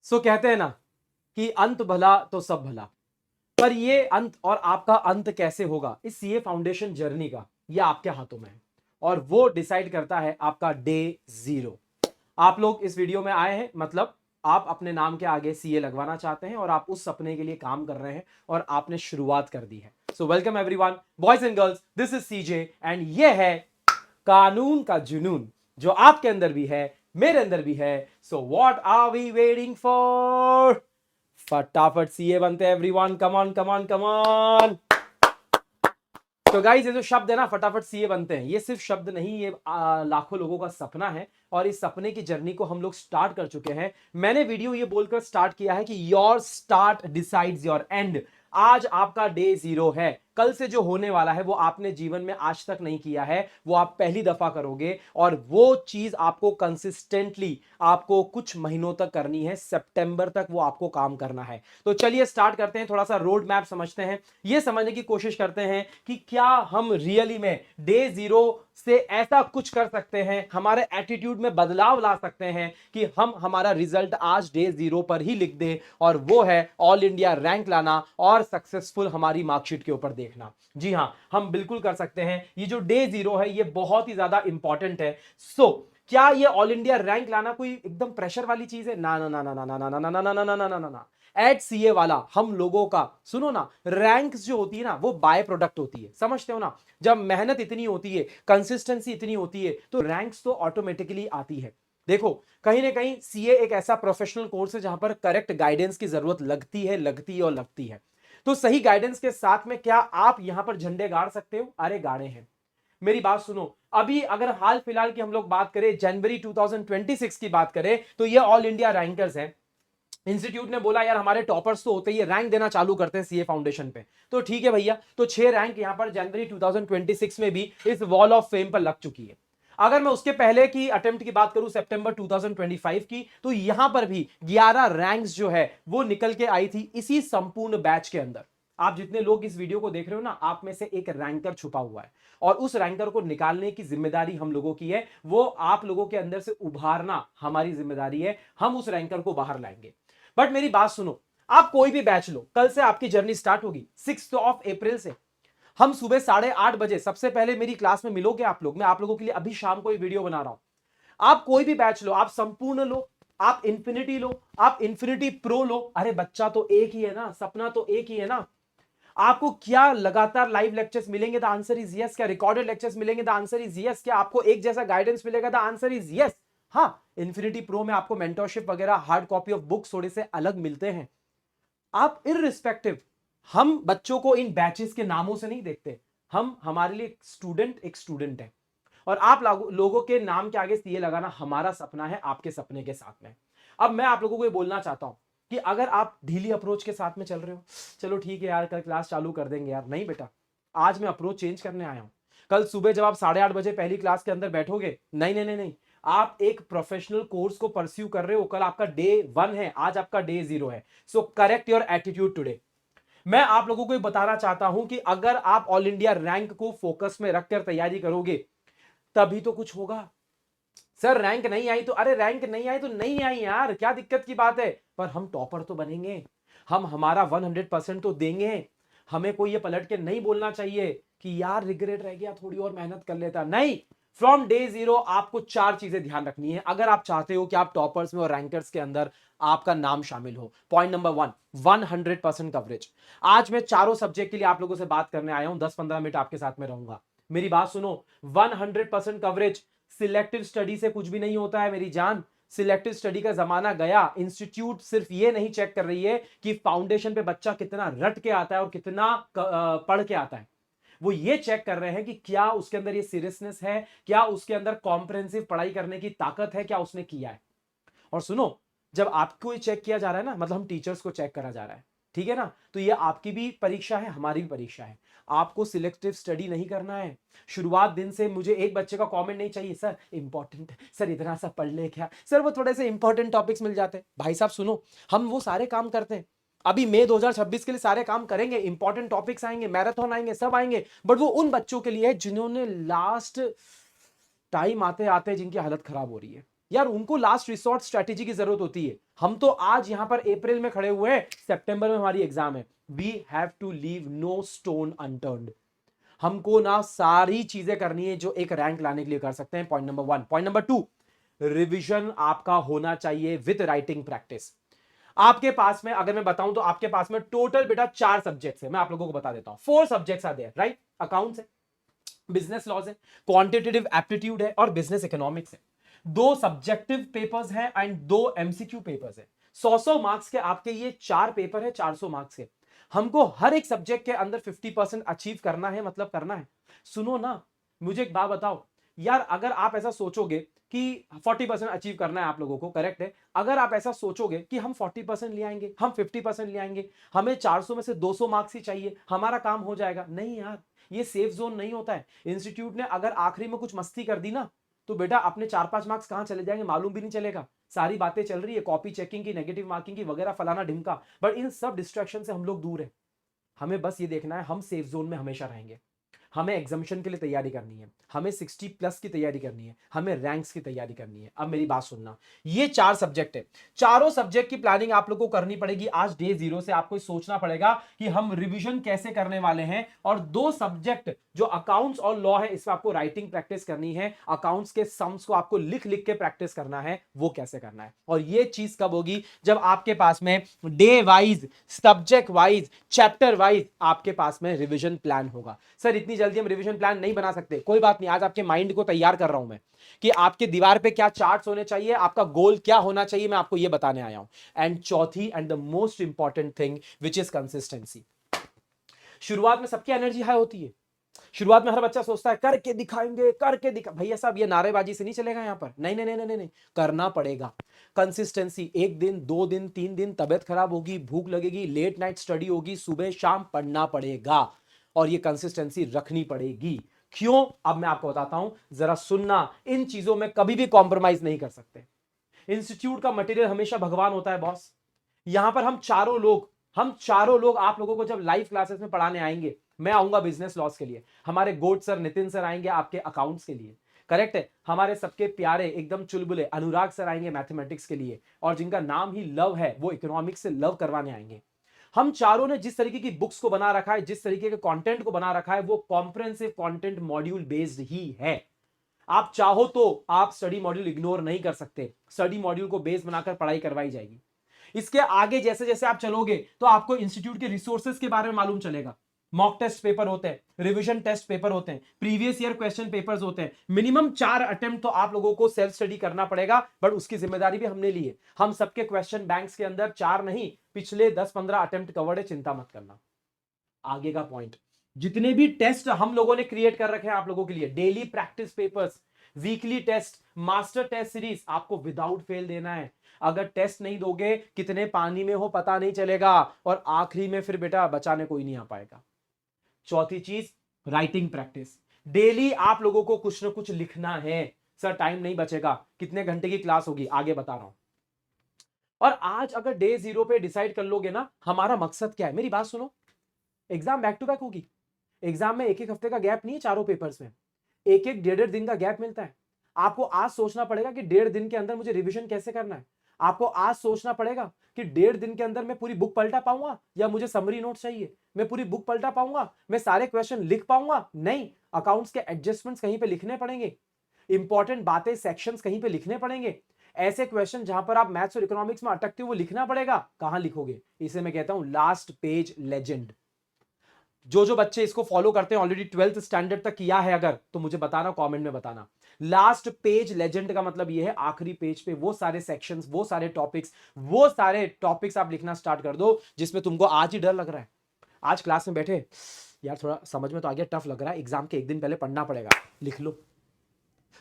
सो कहते हैं ना कि अंत भला तो सब भला, पर ये अंत और आपका अंत कैसे होगा इस सीए फाउंडेशन जर्नी का, ये आपके हाथों में है और वो डिसाइड करता है आपका डे 0। आप लोग इस वीडियो में आए हैं, मतलब आप अपने नाम के आगे सीए लगवाना चाहते हैं और आप उस सपने के लिए काम कर रहे हैं और आपने शुरुआत कर दी है। So welcome everyone, boys and girls, this is CJ and ये है कानून का जुनून, जो आपके अंदर भी है, मेरे अंदर भी है। So what are we waiting for? फटाफट सीए बनते हैं everyone, come on come on come on. तो गाइस, ये जो शब्द है ना, फटाफट सीए बनते हैं, ये सिर्फ शब्द नहीं, ये लाखों लोगों का सपना है और इस सपने की जर्नी को हम लोग स्टार्ट कर चुके हैं। मैंने वीडियो ये बोलकर स्टार्ट किया है कि your start decides your and. आज आपका डे 0 है, कल से जो होने वाला है वो आपने जीवन में आज तक नहीं किया है, वो आप पहली दफा करोगे और वो चीज आपको कंसिस्टेंटली आपको कुछ महीनों तक करनी है, सितंबर तक वो आपको काम करना है। तो चलिए स्टार्ट करते हैं, थोड़ा सा रोड मैप समझते हैं, ये समझने की कोशिश करते हैं कि क्या हम रियली में डे 0 से ऐसा कुछ कर सकते हैं, हमारे एटीट्यूड में बदलाव ला सकते हैं कि हम हमारा रिजल्ट आज डे 0 पर ही लिख दे, और वो है ऑल इंडिया रैंक लाना और सक्सेसफुल हमारी मार्कशीट के ऊपर देखना। जी हां, हम बिल्कुल कर सकते हैं। ये जो डे 0 है ये बहुत ही ज्यादा इंपॉर्टेंट है। सो क्या ये ऑल इंडिया रैंक लाना कोई एकदम प्रेशर वाली चीज है? ना ना ना ना ना ना ना ना ना ना ना ना ना ना ना। एट सीए वाला हम लोगों का, सुनो ना, रैंक्स जो होती है ना वो बाय प्रोडक्ट होती है, समझते हो ना? जब मेहनत इतनी होती है, कंसिस्टेंसी इतनी होती है, तो रैंक्स तो ऑटोमेटिकली आती है। देखो, कहीं ना कहीं सीए एक ऐसा प्रोफेशनल कोर्स है जहां पर करेक्ट गाइडेंस की जरूरत लगती है और लगती है। तो सही गाइडेंस के साथ में क्या आप यहां पर झंडे गाड़ सकते हो? अरे गाड़े हैं। मेरी बात सुनो, अभी अगर हाल फिलहाल की हम लोग बात करें, जनवरी 2026 की बात करें, तो ये ऑल इंडिया रैंकर्स है। इंस्टीट्यूट ने बोला यार हमारे टॉपर्स तो होते ही रैंक देना चालू करते हैं सीए फाउंडेशन पे, तो ठीक है भैया, तो 6 रैंक यहां पर जनवरी 2026 में भी इस वॉल ऑफ फेम पर लग चुकी है। अगर मैं उसके पहले की अटेम्प्ट की बात करूं, सितंबर 2025 की, तो यहां पर भी 11 रैंक्स जो है वो निकल के आई थी इसी संपूर्ण बैच के अंदर। आप जितने लोग इस वीडियो को देख रहे हो ना, आप में से एक रैंकर छुपा हुआ है और उस रैंकर को निकालने की जिम्मेदारी हम लोगों की है। वो आप लोगों के अंदर से उभारना हमारी जिम्मेदारी है, हम उस रैंकर को बाहर लाएंगे। बट मेरी बात सुनो, आप कोई भी बैच लो, कल से आपकी जर्नी स्टार्ट होगी 6 अप्रैल से। हम सुबह 8:30 बजे सबसे पहले मेरी क्लास में मिलोगे आप लोग। मैं आप लोगों के लिए अभी शाम को ये वीडियो बना रहा हूं। आप कोई भी बैच लो, आप संपूर्ण लो, आप इंफिनिटी लो, आप इंफिनिटी प्रो लो, अरे बच्चा तो एक ही है ना, सपना तो एक ही है ना। आपको क्या लगातार लाइव लेक्चर्स मिलेंगे? The answer is yes. क्या रिकॉर्डेड लेक्चर्स मिलेंगे? The answer is yes. क्या आपको एक जैसा गाइडेंस मिलेगा? The answer is yes. हाँ, इंफिनिटी प्रो में आपको मेंटरशिप वगैरह, हार्ड कॉपी ऑफ बुक्स थोड़े से अलग मिलते हैं। आप इररिस्पेक्टिव, हम बच्चों को इन बैचेस के नामों से नहीं देखते। हम, हमारे लिए एक स्टूडेंट है और आप लोगों के नाम के आगे सीए लगाना हमारा सपना है, आपके सपने के साथ में। अब मैं आप लोगों को ये बोलना चाहता हूं कि अगर आप ढीली अप्रोच के साथ में चल रहे हो, चलो ठीक है यार, कल क्लास चालू कर देंगे यार, नहीं बेटा, आज मैं अप्रोच चेंज करने आया हूं। कल सुबह जब आप 8:30 बजे पहली क्लास के अंदर बैठोगे, नहीं नहीं नहीं नहीं, आप एक प्रोफेशनल कोर्स को परस्यू कर रहे हो। कल आपका डे 1 है, आज आपका डे 0 है। So correct your attitude today. मैं आप लोगों को बताना चाहता हूं कि अगर आप ऑल इंडिया रैंक को फोकस में रखकर तैयारी करोगे, तभी तो कुछ होगा। सर रैंक नहीं आई तो, अरे रैंक नहीं आई तो नहीं आई यार, क्या दिक्कत की बात है, पर हम टॉपर तो बनेंगे, हम हमारा 100% तो देंगे। हमें कोई ये पलट के नहीं बोलना चाहिए कि यार रिग्रेट रह गया, थोड़ी और मेहनत कर लेता। नहीं, फ्रॉम डे 0 आपको 4 चीजें ध्यान रखनी है अगर आप चाहते हो कि आप टॉपर्स में और रैंकर्स के अंदर आपका नाम शामिल हो। Point number 1, 100% coverage. आज मैं चारों सब्जेक्ट के लिए आप लोगों से बात करने आया हूं, 10-15 मिनट आपके साथ में रहूंगा। मेरी बात सुनो, 100% कवरेज। सिलेक्टिव स्टडी से कुछ भी नहीं होता है मेरी जान। सिलेक्टिव स्टडी का जमाना गया। इंस्टीट्यूट सिर्फ ये नहीं चेक कर रही है कि फाउंडेशन पे बच्चा कितना रट के आता है और कितना पढ़ के आता है, वो ये चेक कर रहे हैं कि क्या उसके अंदर ये सीरियसनेस है, क्या उसके अंदर कॉम्प्रिहेंसिव पढ़ाई करने की ताकत है, क्या उसने किया है। और सुनो, जब आपको ये चेक किया जा रहा है ना, मतलब हम टीचर्स को चेक करा जा रहा है, ठीक है ना, तो ये आपकी भी परीक्षा है, हमारी भी परीक्षा है। आपको सिलेक्टिव स्टडी नहीं करना है। शुरुआत दिन से मुझे एक बच्चे का कमेंट नहीं चाहिए, सर इंपॉर्टेंट, सर इतना सा पढ़ ले क्या, सर वो थोड़े से इंपॉर्टेंट टॉपिक्स मिल जाते हैं। भाई साहब सुनो, हम वो सारे काम करते हैं। अभी मई 2026 के लिए सारे काम करेंगे, इंपॉर्टेंट टॉपिक्स आएंगे, मैराथन आएंगे, सब आएंगे, बट वो उन बच्चों के लिए है जिन्होंने लास्ट टाइम आते आते जिनकी हालत खराब हो रही है। यार उनको लास्ट रिसोर्ट स्ट्रेटेजी की जरूरत होती है। हम तो आज यहां पर अप्रैल में खड़े हुए हैं, सितंबर में हमारी एग्जाम है। We have to leave no stone unturned. हमको ना सारी चीजें करनी है जो एक रैंक लाने के लिए कर सकते हैं। Point number 1। Point number 2, revision आपका होना चाहिए विद राइटिंग प्रैक्टिस। आपके पास में अगर मैं बताऊं तो आपके पास में टोटल बेटा 4 सब्जेक्ट्स है। मैं आप लोगों को बता देता हूं। 4 subjects are there, right? Accounts है, बिजनेस लॉज है, क्वांटिटेटिव एप्टीट्यूड है और बिजनेस इकोनॉमिक्स है। 2 सब्जेक्टिव पेपर्स हैं एंड 2 एमसीक्यू पेपर्स है। 100 मार्क्स के आपके ये 4 पेपर है, 400 मार्क्स के। हमको हर एक सब्जेक्ट के अंदर 50% अचीव करना है, मतलब करना है। सुनो ना, मुझे एक बात बताओ यार, अगर आप ऐसा सोचोगे कि 40% अचीव करना है आप लोगों को, करेक्ट है। अगर आप ऐसा सोचोगे कि हम 40% ले आएंगे, हम 50% ले आएंगे, हमें 400 में से 200 मार्क्स ही चाहिए, हमारा काम हो जाएगा, नहीं यार, ये सेफ जोन नहीं होता है। इंस्टीट्यूट ने अगर आखिरी में कुछ मस्ती कर दी ना, तो बेटा अपने 4-5 मार्क्स कहां चले जाएंगे मालूम भी नहीं चलेगा। सारी बातें चल रही है कॉपी चेकिंग की, नेगेटिव मार्किंग की वगैरह, फलाना ढिमका, बट इन सब डिस्ट्रैक्शन से हम लोग दूर है। हमें बस ये देखना है हम सेफ जोन में हमेशा रहेंगे। हमें एग्जामिशन के लिए तैयारी करनी है, हमें 60 प्लस की तैयारी करनी है, हमें रैंक्स की तैयारी करनी है। अब मेरी बात सुनना, ये 4 सब्जेक्ट है, चारों सब्जेक्ट की प्लानिंग आप लोगों को करनी पड़ेगी। आज डे 0 से आपको सोचना पड़ेगा कि हम रिवीजन कैसे करने वाले हैं। और 2 सब्जेक्ट जो अकाउंट्स और लॉ है, इसमें आपको राइटिंग प्रैक्टिस करनी है। अकाउंट्स के सम्स को आपको लिख लिख के प्रैक्टिस करना है, वो कैसे करना है। और ये चीज कब होगी? जब आपके पास में day wise, subject wise, chapter wise आपके पास में रिवीजन प्लान होगा। सर इतनी जल्दी हम रिवीजन प्लान नहीं बना सकते, कोई बात नहीं, आज आपके माइंड को तैयार कर रहा हूं मैं कि आपके दीवार पे क्या चार्ट्स होने चाहिए, आपका गोल क्या होना चाहिए, मैं आपको यह बताने आया हूं। एंड चौथी and the most important thing which is consistency. शुरुआत में सबकी एनर्जी हाई होती है, शुरुआत में हर बच्चा सोचता है करके दिखाएंगे, करके दिखा। भैया साहब ये नारेबाजी से नहीं चलेगा यहां पर, नहीं नहीं नहीं नहीं नहीं, करना पड़ेगा। कंसिस्टेंसी, 1 दिन 2 दिन 3 दिन तबियत खराब होगी, भूख लगेगी, लेट नाइट स्टडी होगी, सुबह शाम पढ़ना पड़ेगा और ये कंसिस्टेंसी रखनी पड़ेगी। क्यों? अब मैं आपको बताता हूं, जरा सुनना। इन चीजों में कभी भी कॉम्प्रोमाइज नहीं कर सकते। इंस्टीट्यूट का मटेरियल हमेशा भगवान होता है बॉस। यहां पर हम चारों लोग आप लोगों को जब लाइव क्लासेस में पढ़ाने आएंगे, मैं आऊंगा बिजनेस लॉस के लिए, हमारे गोड सर नितिन सर आएंगे आपके अकाउंट्स के लिए, करेक्ट है। हमारे सबके प्यारे एकदम चुलबुले अनुराग सर आएंगे मैथमेटिक्स के लिए, और जिनका नाम ही लव है वो इकोनॉमिक्स से लव करवाने आएंगे। हम चारों ने जिस तरीके की बुक्स को बना रखा है, जिस तरीके के कंटेंट को बना रखा है, वो कॉम्प्रिहेंसिव कंटेंट मॉड्यूल बेस्ड ही है। आप चाहो तो आप स्टडी मॉड्यूल इग्नोर नहीं कर सकते, स्टडी मॉड्यूल को बेस बनाकर पढ़ाई करवाई जाएगी। इसके आगे जैसे जैसे आप चलोगे तो आपको इंस्टीट्यूट के रिसोर्सेज के बारे में मालूम चलेगा। मॉक टेस्ट पेपर होते हैं, रिवीजन टेस्ट पेपर होते हैं, प्रीवियस ईयर क्वेश्चन पेपर्स होते हैं। मिनिमम 4 अटेम्प्ट तो आप लोगों को सेल्फ स्टडी करना पड़ेगा, बट उसकी जिम्मेदारी भी हमने ली है। हम सबके क्वेश्चन बैंक्स के अंदर 4 नहीं, पिछले 10-15 अटेम्प्ट कवर्ड है, चिंता मत करना। आगे का पॉइंट, जितने भी टेस्ट हम लोगों ने क्रिएट कर रखे हैं आप लोगों के लिए, daily practice papers, weekly test, master test series, आपको विदाउट फेल देना है। अगर टेस्ट नहीं दोगे, कितने पानी में हो पता नहीं चलेगा, और आखिरी में फिर बेटा बचाने कोई नहीं आ पाएगा। चौथी चीज, राइटिंग प्रैक्टिस। डेली आप लोगों को कुछ ना कुछ लिखना है। सर टाइम नहीं बचेगा, कितने घंटे की क्लास होगी, आगे बता रहा हूं। और आज अगर डे 0 पे डिसाइड कर लोगे ना हमारा मकसद क्या है, मेरी बात सुनो, एग्जाम बैक टू बैक होगी। एग्जाम में एक एक हफ्ते का गैप नहीं है, चारों पेपर्स में एक एक 1.5 दिन का गैप मिलता है। आपको आज सोचना पड़ेगा कि 1.5 दिन के अंदर मुझे रिवीजन कैसे करना है। आपको आज सोचना पड़ेगा कि 1.5 दिन के अंदर मैं पूरी बुक पलटा पाऊंगा या मुझे समरी नोट चाहिए। मैं पूरी बुक पलटा पाऊंगा, मैं सारे क्वेश्चन लिख पाऊंगा, नहीं, अकाउंट्स के एडजस्टमेंट्स कहीं पे लिखने पड़ेंगे, इंपॉर्टेंट बातें सेक्शंस कहीं पे लिखने पड़ेंगे। ऐसे क्वेश्चन जहां पर आप मैथ्स और इकोनॉमिक्स में अटकते हो वो लिखना पड़ेगा। कहां लिखोगे? इसे मैं कहता हूं लास्ट पेज लेजेंड। जो बच्चे इसको फॉलो करते हैं, ऑलरेडी 12th स्टैंडर्ड तक किया है अगर, तो मुझे बताना, कमेंट में बताना। लास्ट पेज लेजेंड का मतलब यह है आखिरी पेज पे वो सारे सेक्शंस, वो सारे टॉपिक्स आप लिखना स्टार्ट कर दो जिसमें तुमको आज ही डर लग रहा है। आज क्लास में बैठे, यार थोड़ा समझ में तो आ गया, टफ लग रहा है, एग्जाम के 1 दिन पहले पढ़ना पड़ेगा, लिख लो।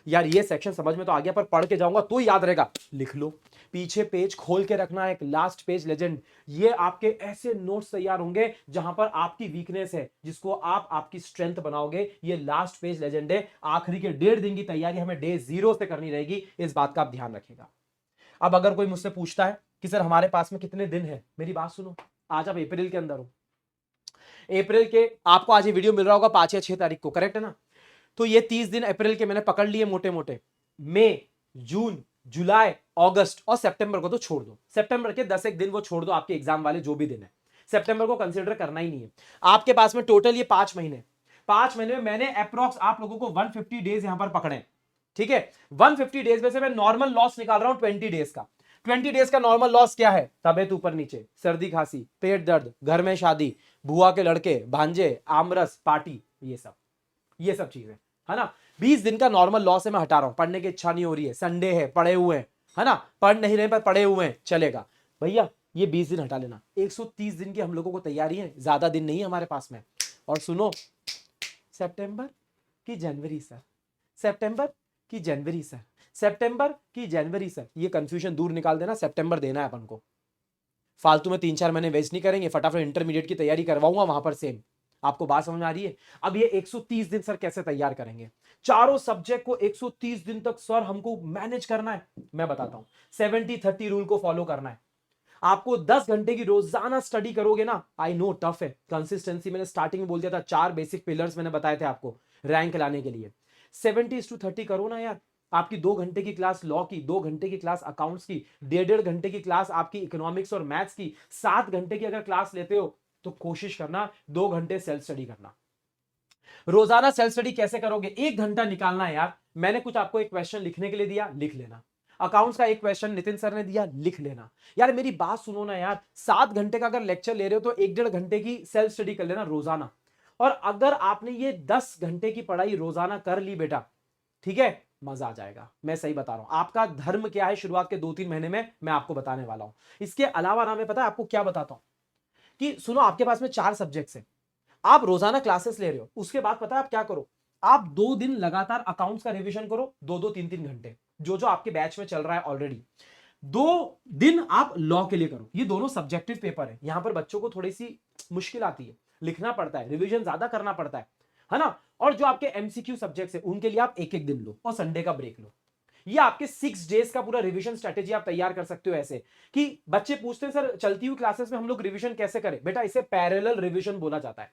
यार ये सेक्शन समझ में तो आ गया पर पढ़ के जाऊंगा तो याद रहेगा, लिख लो। पीछे पेज खोल के रखना है, एक लास्ट पेज लेजेंड। ये आपके ऐसे नोट्स तैयार होंगे जहां पर आपकी वीकनेस है, जिसको आप आपकी स्ट्रेंथ बनाओगे। ये लास्ट पेज लेजेंड है। आखिरी के 1.5 दिन की तैयारी हमें डे 0 से करनी रहेगी, इस बात का आप ध्यान रखिएगा। अब अगर कोई मुझसे पूछता है कि सर हमारे पास में कितने दिन है, मेरी बात सुनो, आज आप अप्रैल के अंदर हो, अप्रैल के आपको आज ये वीडियो मिल रहा होगा 5 या 6 तारीख को, करेक्ट है ना? तो ये 30 दिन अप्रैल के मैंने पकड़ लिए मोटे मोटे। मई, जून, जुलाई, अगस्त और सितंबर को तो छोड़ दो, सितंबर के 10 एक दिन वो छोड़ दो, आपके एग्जाम वाले जो भी दिन है, सितंबर को कंसीडर करना ही नहीं है। आपके पास में टोटल ये 5 महीने, 5 महीने में मैंने अप्रोक्स आप लोगों को 150 डेज यहां पर पकड़े, ठीक है। 150 डेज में से मैं नॉर्मल लॉस निकाल रहा हूं 20 डेज का। 20 डेज का नॉर्मल लॉस क्या है? तबीयत ऊपर नीचे, सर्दी खांसी, पेट दर्द, घर में शादी, बुआ के लड़के, भांजे, आमरस, पार्टी, ये सब चीजें, है ना। 20 दिन का नॉर्मल लॉस है, मैं हटा रहा हूं। पढ़ने की इच्छा नहीं हो रही है, संडे है, पड़े हुए हैं, है ना, पढ़ नहीं रहे पर पड़े हुए हैं, चलेगा भैया, ये 20 दिन हटा लेना। 130 दिन की हम लोगों को तैयारी है, ज्यादा दिन नहीं है हमारे पास में। और सुनो, सितंबर की जनवरी सर, सितंबर की जनवरी सर, सितंबर की जनवरी सर, ये कंफ्यूजन दूर निकाल देना। सितंबर देना है अपन को, फालतू में 3-4 महीने वेस्ट नहीं करेंगे, फटाफट इंटरमीडिएट की तैयारी करवाऊंगा वहां पर सेम। आपको बात समझ में आ रही है? अब ये 130 दिन सर कैसे तैयार करेंगे? चारों सब्जेक्ट को 130 दिन तक सर हमको मैनेज करना है। मैं बताता हूं, 70-30 रूल को फॉलो करना है। आपको 10 घंटे की रोजाना स्टडी करोगे ना, आई नो टफ है, कंसिस्टेंसी मैंने स्टार्टिंग में बोल दिया था, 4 बेसिक पिलर्स मैंने बताए थे आपको रैंक लाने के लिए। 70:30 करो ना यार। आपकी 2 घंटे की क्लास लॉ की, 2 घंटे की क्लास अकाउंट्स की, 1.5 घंटे की क्लास आपकी इकोनॉमिक्स और मैथ्स की, 7 घंटे की अगर क्लास लेते हो तो कोशिश करना 2 घंटे सेल्फ स्टडी करना। रोजाना सेल्फ स्टडी कैसे करोगे? 1 घंटा निकालना है यार। मैंने कुछ आपको एक क्वेश्चन लिखने के लिए दिया, लिख लेना। अकाउंट्स का एक क्वेश्चन नितिन सर ने दिया, लिख लेना। यार मेरी बात सुनो ना यार, 7 घंटे का अगर लेक्चर ले रहे हो तो 1-1.5 घंटे की सेल्फ स्टडी कर लेना रोजाना। और अगर आपने ये 10 घंटे की पढ़ाई रोजाना कर ली बेटा, ठीक है, मजा आ जाएगा। मैं सही बता रहा हूं। आपका धर्म क्या है शुरुआत के 2-3 महीने में, मैं आपको बताने वाला हूं। इसके अलावा ना मैं पता है आपको क्या बताता हूं कि सुनो, आपके पास में 4 सब्जेक्ट्स हैं, आप रोजाना क्लासेस ले रहे हो, उसके बाद पता है आप क्या करो? आप 2 दिन लगातार अकाउंट्स का रिवीजन करो, 2-2 3-3 घंटे, जो जो आपके बैच में चल रहा है ऑलरेडी। 2 दिन आप लॉ के लिए करो। ये दोनों सब्जेक्टिव पेपर है, यहां पर बच्चों को थोड़ी सी मुश्किल आती है, लिखना पड़ता है, रिवीजन ज्यादा करना पड़ता है ना। और जो आपके एमसीक्यू सब्जेक्ट्स है उनके लिए आप 1-1 दिन लो और संडे का ब्रेक लो। ये आपके 6 डेज का पूरा रिवीजन स्ट्रेटेजी आप तैयार कर सकते हो। ऐसे कि बच्चे पूछते हैं सर चलती हुई क्लासेस में हम लोग रिवीजन कैसे करें? बेटा इसे पैरेलल रिवीजन बोला जाता है।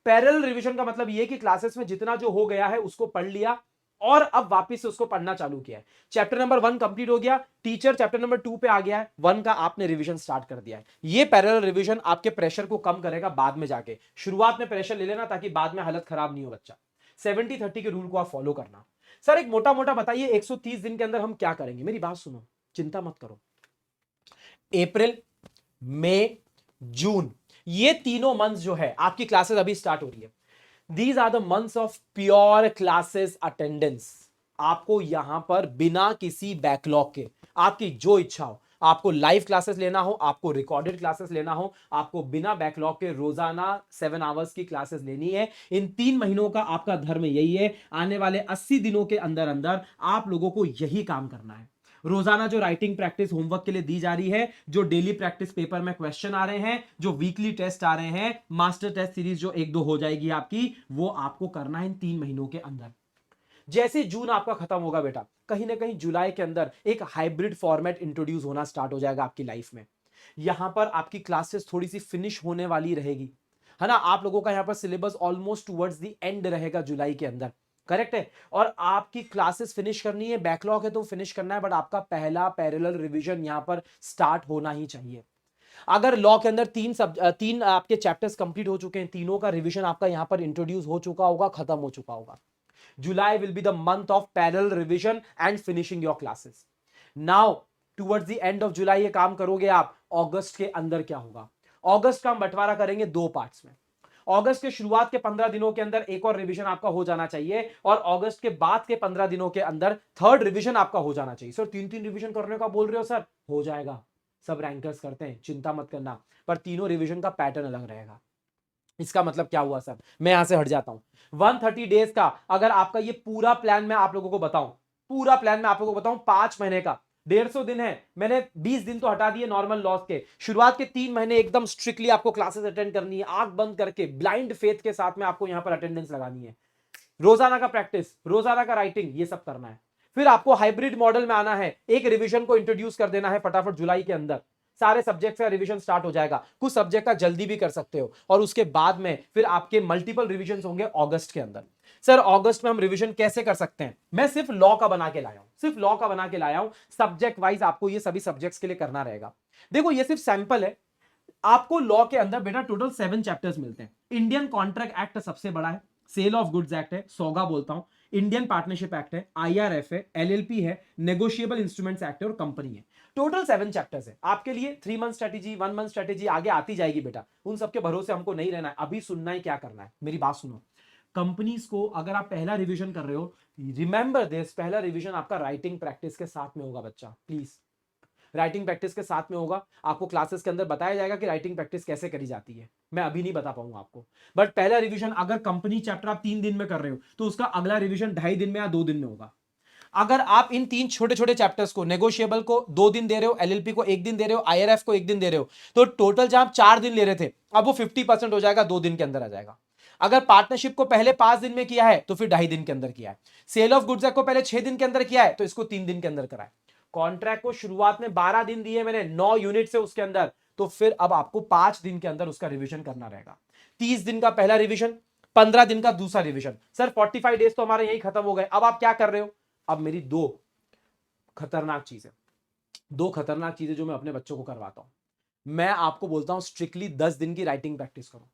पैरेलल रिवीजन का मतलब यह कि क्लासेस में जितना जो हो गया है उसको पढ़ लिया और अब वापस से उसको पढ़ना चालू किया है। चैप्टर नंबर 1 कंप्लीट हो गया, टीचर चैप्टर नंबर 2 पे आ गया है, 1 का आपने रिवीजन स्टार्ट कर दिया है। ये पैरेलल रिवीजन आपके प्रेशर को कम करेगा बाद में जाके। शुरुआत में प्रेशर ले लेना ताकि बाद में हालत खराब नहीं हो बच्चा। 70-30 के रूल को आप फॉलो करना। सर एक मोटा मोटा बताइए 130 दिन के अंदर हम क्या करेंगे? मेरी बात सुनो, चिंता मत करो। अप्रैल, मई, जून, ये तीनों मंथ्स जो है आपकी क्लासेस अभी स्टार्ट हो रही है। These are the months of pure classes attendance. आपको यहां पर बिना किसी बैकलॉग के, आपकी जो इच्छा हो, आपको लाइव क्लासेस लेना हो, आपको रिकॉर्डेड क्लासेस लेना हो, आपको बिना बैकलॉग के रोजाना 7 आवर्स की क्लासेस लेनी है। इन 3 महीनों का आपका धर्म यही है। आने वाले 80 दिनों के अंदर अंदर आप लोगों को यही काम करना है। रोजाना जो राइटिंग प्रैक्टिस होमवर्क के लिए दी जा रही है, जो डेली प्रैक्टिस पेपर में क्वेश्चन आ रहे हैं, जो वीकली टेस्ट आ रहे हैं, मास्टर टेस्ट सीरीज जो 1-2 हो जाएगी आपकी, वो आपको करना है इन 3 महीनों के अंदर। जैसे जून आपका खत्म होगा बेटा, कहीं ना कहीं जुलाई के अंदर एक हाइब्रिड फॉर्मेट इंट्रोड्यूस होना स्टार्ट हो जाएगा आपकी लाइफ में। यहां पर आपकी क्लासेस थोड़ी सी फिनिश होने वाली रहेगी, है ना। आप लोगों का यहां पर syllabus almost towards the end रहेगा जुलाई के अंदर, करेक्ट है। और आपकी क्लासेस फिनिश करनी है, बैकलॉग है तो फिनिश करना है, बट आपका पहला पैरेलल रिवीजन यहां पर स्टार्ट होना ही चाहिए। अगर लॉ के अंदर 3 आपके चैप्टर्स कंप्लीट हो चुके हैं, तीनों का रिवीजन आपका यहां पर इंट्रोड्यूस हो चुका होगा, खत्म हो चुका होगा। July will be the month of parallel revision and finishing your classes. Now towards the end of July ये काम करोगे आप। अगस्त के अंदर क्या होगा? अगस्त का हम बंटवारा करेंगे 2 पार्ट्स में। अगस्त के शुरुआत के 15 दिनों के अंदर एक और रिवीजन आपका हो जाना चाहिए, और अगस्त के बाद के 15 दिनों के अंदर थर्ड रिवीजन आपका हो जाना चाहिए। सर 3-3 रिवीजन करने का बोल रहे हो सर? हो जाएगा, सब रैंकर्स करते हैं, चिंता मत करना, पर तीनों रिवीजन का पैटर्न अलग रहेगा। इसका मतलब क्या हुआ सर? मैं यहां से हट जाता हूं। 130 डेज का अगर आपका ये पूरा प्लान मैं आप लोगों को बताऊं, पूरा प्लान मैं आप लोगों को बताऊं, 5 महीने का 150 दिन है। मैंने 20 दिन तो हटा दिए नॉर्मल लॉस के। शुरुआत के 3 महीने एकदम स्ट्रिक्टली आपको क्लासेस अटेंड करनी है, आंख बंद करके ब्लाइंड फेथ के साथ में आपको यहां पर अटेंडेंस लगानी है। रोजाना का प्रैक्टिस, रोजाना का राइटिंग, ये सब करना है। फिर आपको हाइब्रिड मॉडल में आना है, एक रिवीजन को इंट्रोड्यूस कर देना है फटाफट जुलाई के अंदर। सारे सब्जेक्ट का रिवीजन स्टार्ट हो जाएगा। कुछ सब्जेक्ट का जल्दी भी कर सकते हो और उसके बाद में फिर आपके मल्टीपल रिवीजन होंगे अगस्त के अंदर। सर अगस्त में हम रिवीजन कैसे कर सकते हैं? मैं सिर्फ लॉ का बना के लाया हूं, सिर्फ लॉ का बना के लाया हूं। सब्जेक्ट वाइज आपको ये सभी सब्जेक्ट्स के लिए करना रहेगा। देखो ये सिर्फ सैंपल है। आपको लॉ के अंदर बेटा टोटल 7 चैप्टर्स मिलते हैं। इंडियन कॉन्ट्रैक्ट एक्ट सबसे बड़ा है, सेल ऑफ गुड्स एक्ट है, सोगा बोलता हूं, इंडियन पार्टनरशिप एक्ट है, आईआरएफ है, एलएलपी है, नेगोशिएबल इंस्ट्रूमेंट्स एक्ट है और कंपनी है। टोटल 7 चैप्टर्स है आपके लिए। 3 मंथ स्ट्रेटेजी, 1 मंथ स्ट्रेटेजी आगे आती जाएगी बेटा। उन सबके भरोसे हमको नहीं रहना है। अभी सुनना है क्या करना है, मेरी बात सुनो। कंपनीज को अगर आप पहला रिवीजन कर रहे हो, रिमेंबर दिस, पहला रिवीजन आपका राइटिंग प्रैक्टिस के साथ में होगा बच्चा, प्लीज राइटिंग प्रैक्टिस के साथ में होगा। आपको क्लासेस के अंदर बताया जाएगा कि राइटिंग प्रैक्टिस कैसे करी जाती है। मैं अभी नहीं बता पाऊंगा आपको, बट पहला रिवीजन अगर कंपनी चैप्टर आप 3 दिन में कर रहे हो तो उसका अगला रिवीजन 2.5 दिन में या 2 दिन में होगा। अगर आप इन 3 छोटे छोटे चैप्टर्स को, नेगोशिएबल को 2 दिन दे रहे हो, एलएलपी को 1 दिन दे रहे हो, आईआरएफ को 1 दिन दे रहे हो, तो टोटल जहां आप 4 दिन ले रहे थे अब वो 50% हो जाएगा, 2 दिन के अंदर आ जाएगा। अगर पार्टनरशिप को पहले 5 दिन में किया है तो फिर 2.5 दिन के अंदर किया है। सेल ऑफ गुड्स को पहले 6 दिन के अंदर किया है तो इसको 3 दिन के अंदर कराए। कॉन्ट्रैक्ट को शुरुआत में 12 दिन दिए मैंने, 9 यूनिट से उसके अंदर, तो फिर अब आपको 5 दिन के अंदर उसका रिवीजन करना रहेगा। 30 दिन का पहला रिवीजन, 15 दिन का दूसरा रिवीजन। सर 45 डेज तो हमारे यही खत्म हो गए, अब आप क्या कर रहे हो? अब मेरी दो खतरनाक चीजें जो मैं अपने बच्चों को करवाता हूं। मैं आपको बोलता हूं स्ट्रिक्टली 10 दिन की राइटिंग प्रैक्टिस करो।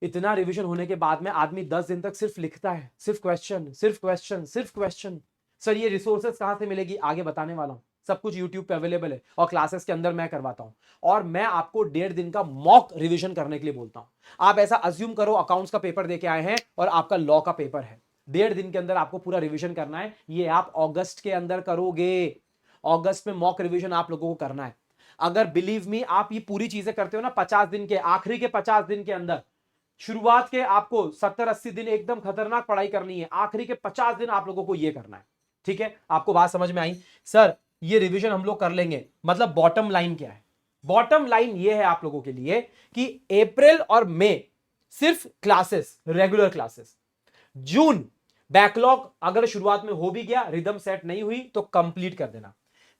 इतना रिवीजन होने के बाद में आदमी 10 दिन तक सिर्फ लिखता है, सिर्फ क्वेश्चन, सिर्फ क्वेश्चन, सिर्फ क्वेश्चन। सर ये रिसोर्सेज कहां से मिलेगी? आगे बताने वाला हूं। सब कुछ यूट्यूब पे अवेलेबल है और क्लासेस के अंदर मैं करवाता हूं। और मैं आपको 1.5 दिन का मॉक रिवीजन करने के लिए बोलता हूं। आप ऐसा अज्यूम करो अकाउंट्स का पेपर देके आए हैं और आपका लॉ का पेपर है। 1.5 दिन के अंदर आपको पूरा रिवीजन करना है। ये आप अगस्त के अंदर करोगे। अगस्त में मॉक रिवीजन आप लोगों को करना है। अगर बिलीव मी आप ये पूरी चीजें करते हो ना 50 दिन के, आखिरी के 50 दिन के अंदर, शुरुआत के आपको 70-80 दिन एकदम खतरनाक पढ़ाई करनी है, आखिरी के 50 दिन आप लोगों को यह करना है। ठीक है, आपको बात समझ में आई? सर ये रिवीजन हम लोग कर लेंगे, मतलब बॉटम लाइन क्या है? बॉटम लाइन ये है आप लोगों के लिए कि अप्रैल और मई सिर्फ क्लासेस, रेगुलर क्लासेस। जून बैकलॉग अगर शुरुआत में हो भी गया, रिदम सेट नहीं हुई तो कंप्लीट कर देना।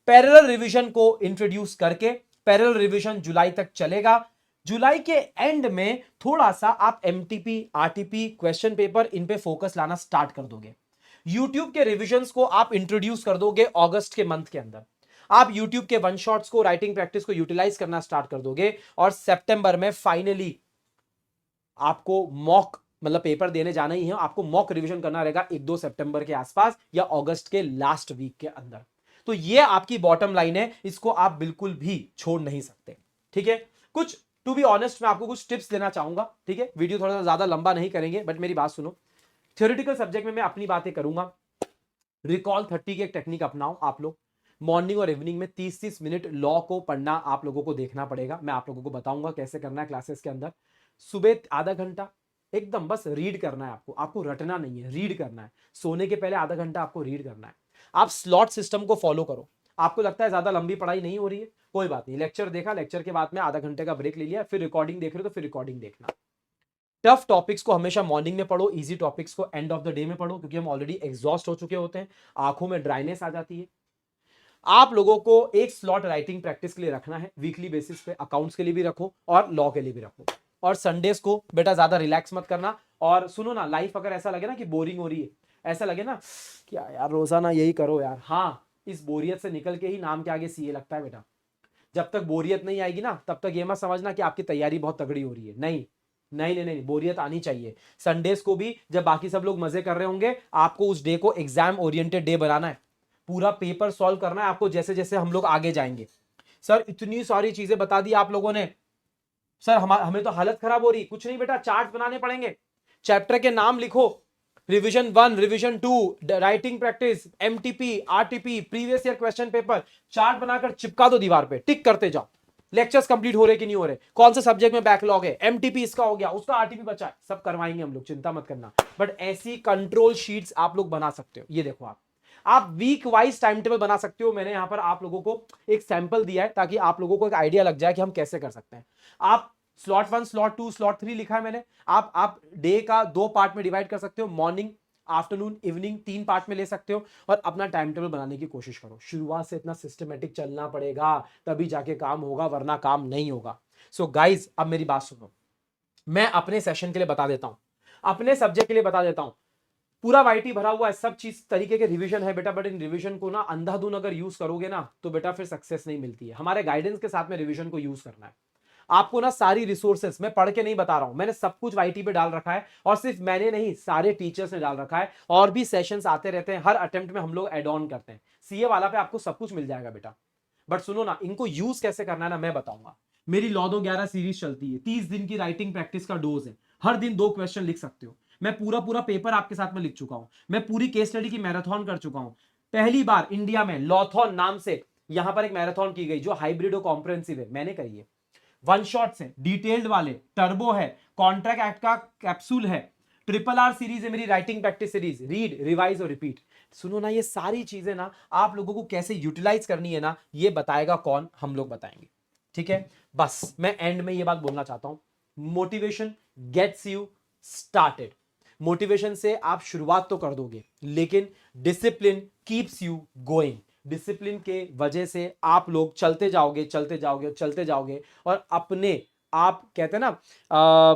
पैरेलल रिवीजन को इंट्रोड्यूस करके पैरेलल रिवीजन जुलाई तक चलेगा। जुलाई के एंड में थोड़ा सा आप एमटीपी, आरटीपी, क्वेश्चन पेपर, इन पे फोकस लाना स्टार्ट कर दोगे। यूट्यूब के रिवीजन्स को आप इंट्रोड्यूस कर दोगे अगस्त के मंथ के अंदर। आप यूट्यूब के वन शॉट्स को, राइटिंग प्रैक्टिस को यूटिलाइज करना स्टार्ट कर दोगे और सितंबर में फाइनली आपको मॉक, मतलब पेपर देने जाना ही है, आपको मॉक रिवीजन करना रहेगा 1-2 सितंबर के आसपास या अगस्त के लास्ट वीक के अंदर। तो ये आपकी बॉटम लाइन है, इसको आप बिल्कुल भी छोड़ नहीं सकते। ठीक है, कुछ टू बी ऑनेस्ट मैं आपको कुछ टिप्स देना चाहूंगा। ठीक है, वीडियो थोड़ा सा ज्यादा लंबा नहीं करेंगे, बट मेरी बात सुनो। थ्योरेटिकल सब्जेक्ट में मैं अपनी बातें करूंगा। रिकॉल 30 की एक टेक्निक अपनाओ आप लोग। मॉर्निंग और इवनिंग में 30-30 मिनट लॉ को पढ़ना आप लोगों को देखना पड़ेगा। मैं आप लोगों को बताऊंगा कैसे करना है क्लासेस के अंदर। सुबह आधा घंटा एकदम बस रीड करना है आपको, आपको रटना नहीं है, रीड करना है। सोने के पहले आधा घंटा आपको रीड करना है। आप स्लॉट सिस्टम को फॉलो करो। आपको लगता है ज्यादा लंबी पढ़ाई नहीं हो रही है, कोई बात नहीं, लेक्चर देखा, लेक्चर के बाद में आधा घंटे का ब्रेक ले लिया, फिर रिकॉर्डिंग देख रहे हो तो फिर रिकॉर्डिंग देखना। टफ टॉपिक्स को हमेशा मॉर्निंग में पढ़ो, इजी टॉपिक्स को एंड ऑफ द डे में पढ़ो, क्योंकि हम ऑलरेडी एग्जॉस्ट हो चुके होते हैं, आंखों में ड्राइनेस आ जाती है। आप लोगों को एक स्लॉट राइटिंग प्रैक्टिस के लिए रखना है वीकली बेसिस पे। अकाउंट्स के लिए भी रखो और लॉ के लिए भी रखो। और संडेज को बेटा ज्यादा रिलैक्स मत करना। और सुनो ना, लाइफ अगर ऐसा लगे ना कि बोरिंग हो रही है, ऐसा लगे ना क्या यार रोजाना यही करो यार, हाँ, इस बोरियत से निकल के ही नाम के आगे सीए लगता है बेटा। जब तक बोरियत नहीं आएगी ना, तब तक ये मत समझना कि आपकी तैयारी बहुत तगड़ी हो रही है। नहीं नहीं नहीं नहीं, बोरियत आनी चाहिए। संडेज को भी जब बाकी सब लोग मजे कर रहे होंगे, आपको उस डे को एग्जाम ओरिएंटेड डे बनाना है। पूरा पेपर सॉल्व करना है आपको जैसे जैसे हम लोग आगे जाएंगे। सर इतनी सारी चीजें बता दी आप लोगों ने, सर हमें तो हालत खराब हो रही। कुछ नहीं बेटा, चार्ट बनाने पड़ेंगे। चैप्टर के नाम लिखो, revision 1, revision 2, writing practice, MTP, RTP, previous year question paper, chart बनाकर चिपका दो दीवार पे, टिक करते जाओ। लेक्चर्स कंप्लीट हो रहे कि नहीं हो रहे, कौन से सब्जेक्ट में बैकलॉग है, एमटीपी इसका हो गया, उसका आरटीपी बचा है, सब करवाएंगे हम लोग, चिंता मत करना। बट ऐसी कंट्रोल शीट्स आप लोग बना सकते हो। ये देखो आप वीक वाइज टाइम टेबल बना सकते हो। मैंने यहां पर आप लोगों को एक सैंपल दिया है ताकि आप लोगों को एक आइडिया लग जाए कि हम कैसे कर सकते हैं। आप स्लॉट 1, स्लॉट 2, स्लॉट 3 लिखा है मैंने। आप डे का 2 पार्ट में डिवाइड कर सकते हो, मॉर्निंग आफ्टरनून इवनिंग 3 पार्ट में ले सकते हो और अपना टाइम टेबल बनाने की कोशिश करो। शुरुआत से इतना सिस्टमेटिक चलना पड़ेगा, तभी जाके काम होगा, वरना काम नहीं होगा। सो गाइज अब मेरी बात सुनो, मैं अपने सेशन के लिए बता देता हूं, अपने सब्जेक्ट के लिए बता देता हूं, पूरा वाईटी भरा हुआ है, सब चीज तरीके के रिवीजन है बेटा, बट इन रिवीजन को ना अंधाधुन अगर यूज करोगे ना तो बेटा फिर सक्सेस नहीं मिलती है। हमारे गाइडेंस के साथ में रिवीजन को यूज करना है। आपको ना सारी रिसोर्सेस मैं पढ़ के नहीं बता रहा हूं, मैंने सब कुछ वाईटी पे डाल रखा है, और सिर्फ मैंने नहीं, सारे टीचर्स ने डाल रखा है, और भी सेशंस आते रहते हैं, हर अटेम्प्ट में हम लोग एड ऑन करते हैं। सीए वाला पे आपको सब कुछ मिल जाएगा बेटा, बट सुनो ना, इनको यूज कैसे करना है ना मैं बताऊंगा। मेरी लॉ दो 11 सीरीज चलती है, 30 दिन की राइटिंग प्रैक्टिस का डोज है, हर दिन 2 क्वेश्चन लिख सकते हो। मैं पूरा पूरा पेपर आपके साथ में लिख चुका हूं, मैं पूरी केस स्टडी की मैराथन कर चुका हूं। पहली बार इंडिया में लॉथॉन नाम से यहां पर एक मैराथन की गई जो हाइब्रिड और कॉम्प्रिहेंसिव है, मैंने करी है। वन शॉट्स है, डिटेल्ड वाले, टर्बो है, कॉन्ट्रैक्ट एक्ट का कैप्सूल है, ट्रिपल आर सीरीज है मेरी writing practice series, read revise और रिपीट। सुनो ना, ये सारी चीजें ना आप लोगों को कैसे यूटिलाइज करनी है ना, ये बताएगा कौन, हम लोग बताएंगे। ठीक है, बस मैं एंड में ये बात बोलना चाहता हूं, motivation gets you started. Motivation से आप शुरुआत तो कर दोगे, लेकिन discipline keeps you going. Discipline के वजह से आप लोग चलते जाओगे, चलते जाओगे, चलते जाओगे, और अपने आप कहते हैं ना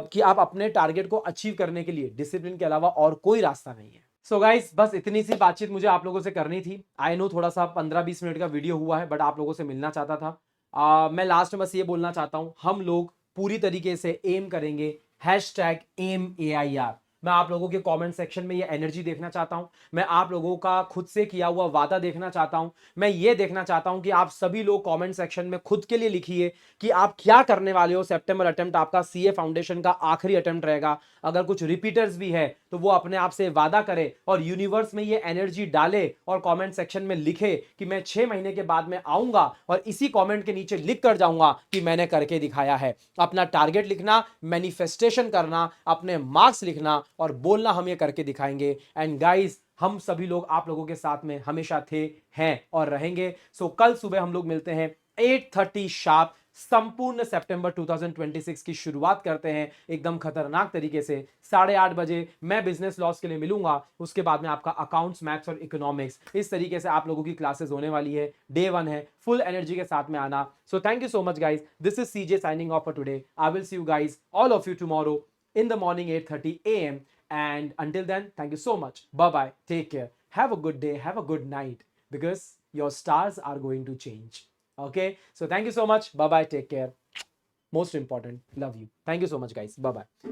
कि आप अपने टारगेट को अचीव करने के लिए डिसिप्लिन के अलावा और कोई रास्ता नहीं है। सो गाइस, बस इतनी सी बातचीत मुझे आप लोगों से करनी थी। आई नो थोड़ा सा 15-20 मिनट का वीडियो हुआ है, बट आप लोगों से मिलना चाहता था। मैं लास्ट में बस ये बोलना चाहता हूं, हम लोग पूरी तरीके से एम करेंगे #AimAIR। मैं आप लोगों के कमेंट सेक्शन में ये एनर्जी देखना चाहता हूं, मैं आप लोगों का खुद से किया हुआ वादा देखना चाहता हूं। मैं ये देखना चाहता हूं कि आप सभी लोग कमेंट सेक्शन में खुद के लिए लिखिए कि आप क्या करने वाले हो। सितंबर अटेम्प्ट आपका सीए फाउंडेशन का आखिरी अटेम्प्ट रहेगा। अगर कुछ रिपीटर्स भी है तो वो अपने आप से वादा करे और यूनिवर्स में ये एनर्जी डाले और कमेंट सेक्शन में लिखे कि मैं 6 महीने के बाद में आऊंगा और इसी कमेंट के नीचे लिख कर जाऊंगा कि मैंने करके दिखाया है। अपना टारगेट लिखना, मैनिफेस्टेशन करना, अपने मार्क्स लिखना और बोलना हम ये करके दिखाएंगे। एंड गाइस, हम सभी लोग आप लोगों के साथ में हमेशा थे, हैं और रहेंगे। सो कल सुबह हम लोग मिलते हैं 8:30 शार्प। संपूर्ण सितंबर 2026 की शुरुआत करते हैं एकदम खतरनाक तरीके से। 8:30 बजे मैं बिजनेस लॉस के लिए मिलूंगा, उसके बाद में आपका अकाउंट्स, मैथ्स और इकोनॉमिक्स, इस तरीके से आप लोगों की क्लासेस होने वाली है। डे 1 है, फुल एनर्जी के साथ में आना। So thank you so much guys, this is CJ signing off for today. I will see you guys, all of you, tomorrow in the morning 8:30 a.m. and until then, thank you so much. Bye bye, take care, have a good day, have a good night, because your stars are going to change. Okay, so thank you so much. Bye bye, take care. Most important, love you. Thank you so much guys. Bye bye.